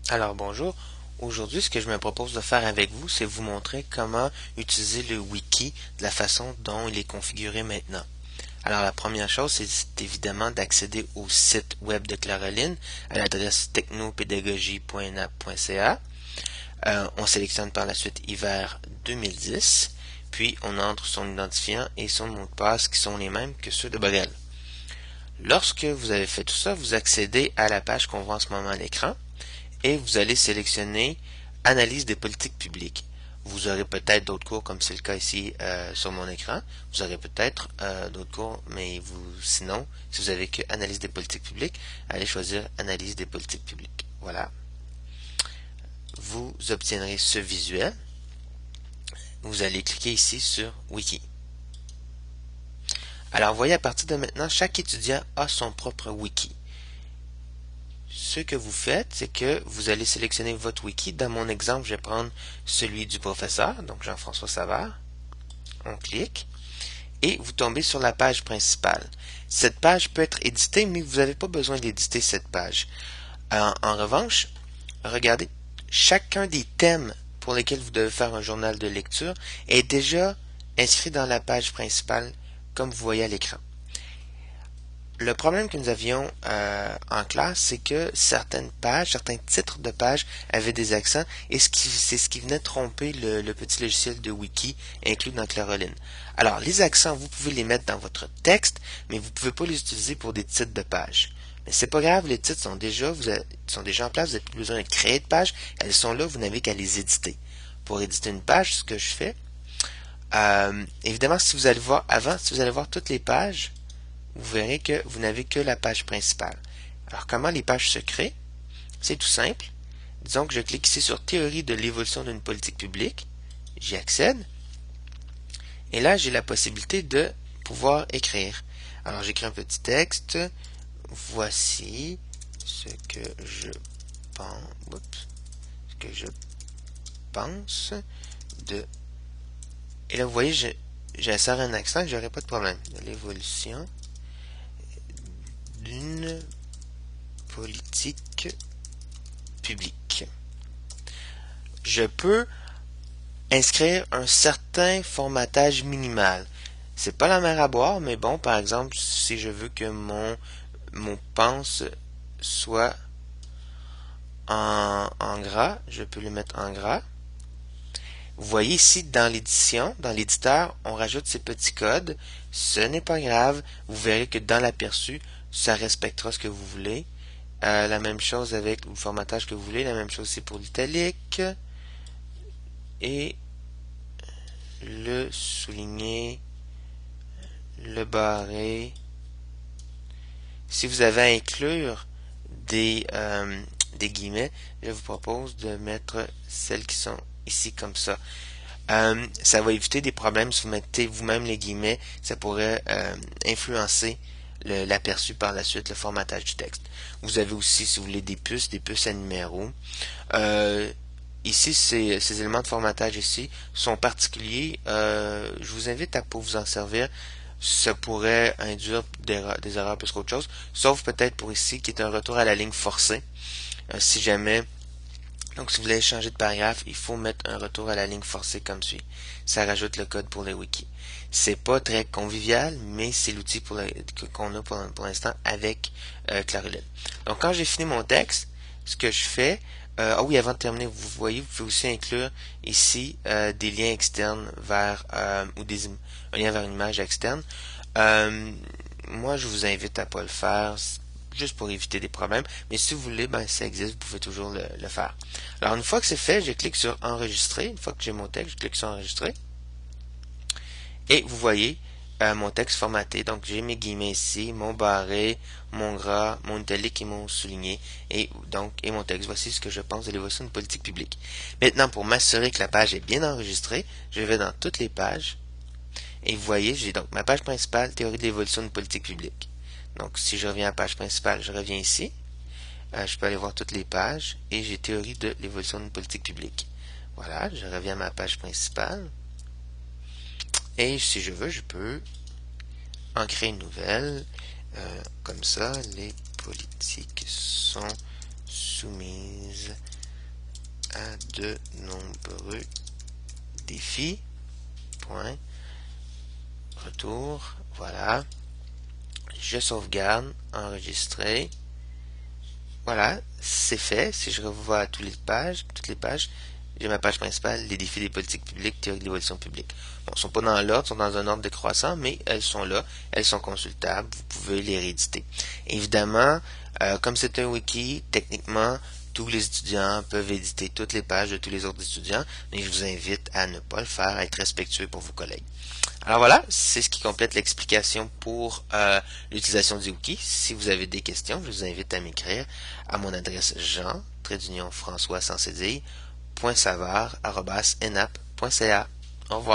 Alors bonjour, aujourd'hui ce que je me propose de faire avec vous, c'est vous montrer comment utiliser le wiki de la façon dont il est configuré maintenant. Alors la première chose, c'est évidemment d'accéder au site web de Claroline à l'adresse technopédagogie.nap.ca. On sélectionne par la suite hiver 2010, puis on entre son identifiant et son mot de passe qui sont les mêmes que ceux de Borel. Lorsque vous avez fait tout ça, vous accédez à la page qu'on voit en ce moment à l'écran et vous allez sélectionner Analyse des politiques publiques. Vous aurez peut-être d'autres cours, comme c'est le cas ici sur mon écran. Vous aurez peut-être d'autres cours, mais sinon, si vous avez que Analyse des politiques publiques, allez choisir Analyse des politiques publiques. Voilà. Vous obtiendrez ce visuel. Vous allez cliquer ici sur Wiki. Alors, vous voyez, à partir de maintenant, chaque étudiant a son propre wiki. Ce que vous faites, c'est que vous allez sélectionner votre wiki. Dans mon exemple, je vais prendre celui du professeur, donc Jean-François Savard. On clique et vous tombez sur la page principale. Cette page peut être éditée, mais vous n'avez pas besoin d'éditer cette page. En revanche, regardez, chacun des thèmes pour lesquels vous devez faire un journal de lecture est déjà inscrit dans la page principale, comme vous voyez à l'écran. Le problème que nous avions en classe, c'est que certaines pages, certains titres de pages avaient des accents et c'est ce qui venait tromper le petit logiciel de wiki inclus dans Claroline. Alors, les accents, vous pouvez les mettre dans votre texte, mais vous ne pouvez pas les utiliser pour des titres de pages. Mais c'est pas grave, les titres sont déjà en place, vous n'avez plus besoin de créer de pages, elles sont là, vous n'avez qu'à les éditer. Pour éditer une page, ce que je fais, évidemment, si vous allez voir toutes les pages, vous verrez que vous n'avez que la page principale. Alors, comment les pages se créent? C'est tout simple. Disons que je clique ici sur Théorie de l'évolution d'une politique publique. J'y accède. Et là, j'ai la possibilité de pouvoir écrire. Alors, j'écris un petit texte. Voici ce que je pense de... Et là, vous voyez, j'insère un accent, j'aurai pas de problème. De l'évolution d'une politique publique. Je peux inscrire un certain formatage minimal. C'est pas la mer à boire, mais bon, par exemple, si je veux que mon pense soit en gras, je peux le mettre en gras. Vous voyez ici dans l'édition, dans l'éditeur, on rajoute ces petits codes. Ce n'est pas grave. Vous verrez que dans l'aperçu, ça respectera ce que vous voulez. La même chose avec le formatage que vous voulez. La même chose aussi pour l'italique. Et le souligner, le barrer. Si vous avez à inclure des guillemets, je vous propose de mettre celles qui sont ici comme ça. Ça va éviter des problèmes si vous mettez vous-même les guillemets. Ça pourrait influencer l'aperçu par la suite, le formatage du texte. Vous avez aussi, si vous voulez, des puces à numéros. Ici, ces éléments de formatage ici sont particuliers. Je vous invite à pas vous en servir. Ça pourrait induire des erreurs plus qu'autre chose. Sauf peut-être pour ici, qui est un retour à la ligne forcée. Si jamais donc, si vous voulez changer de paragraphe, il faut mettre un retour à la ligne forcée comme suit. Ça rajoute le code pour les wikis. C'est pas très convivial, mais c'est l'outil qu'on a pour l'instant avec Claroline. Donc, quand j'ai fini mon texte, ce que je fais, ah oui, avant de terminer, vous voyez, vous pouvez aussi inclure ici des liens externes vers un lien vers une image externe. Moi, je vous invite à pas le faire, juste pour éviter des problèmes. Mais si vous voulez, ben ça existe, vous pouvez toujours le faire. Alors, une fois que c'est fait, je clique sur Enregistrer. Une fois que j'ai mon texte, je clique sur Enregistrer. Et vous voyez mon texte formaté. Donc, j'ai mes guillemets ici, mon barré, mon gras, mon italique et mon souligné. Et mon texte. Voici ce que je pense de l'évolution d'une politique publique. Maintenant, pour m'assurer que la page est bien enregistrée, je vais dans toutes les pages. Et vous voyez, j'ai donc ma page principale, théorie de l'évolution d'une politique publique. Donc, si je reviens à la page principale, je reviens ici. Je peux aller voir toutes les pages et j'ai théorie de l'évolution d'une politique publique. Voilà, je reviens à ma page principale. Et si je veux, je peux en créer une nouvelle. Comme ça, les politiques sont soumises à de nombreux défis. Point. Retour. Voilà. Je sauvegarde. Enregistrer. Voilà, c'est fait. Si je revois toutes les pages, j'ai ma page principale, les défis des politiques publiques, théorie de l'évolution publique. Bon, elles sont pas dans l'ordre, sont dans un ordre décroissant, mais elles sont là, elles sont consultables, vous pouvez les rééditer. Évidemment, comme c'est un wiki, techniquement, tous les étudiants peuvent éditer toutes les pages de tous les autres étudiants, mais je vous invite à ne pas le faire, à être respectueux pour vos collègues. Alors voilà, c'est ce qui complète l'explication pour l'utilisation du wiki. Si vous avez des questions, je vous invite à m'écrire à mon adresse jean-françois sans cédille, .savard@nap.ca. Au revoir.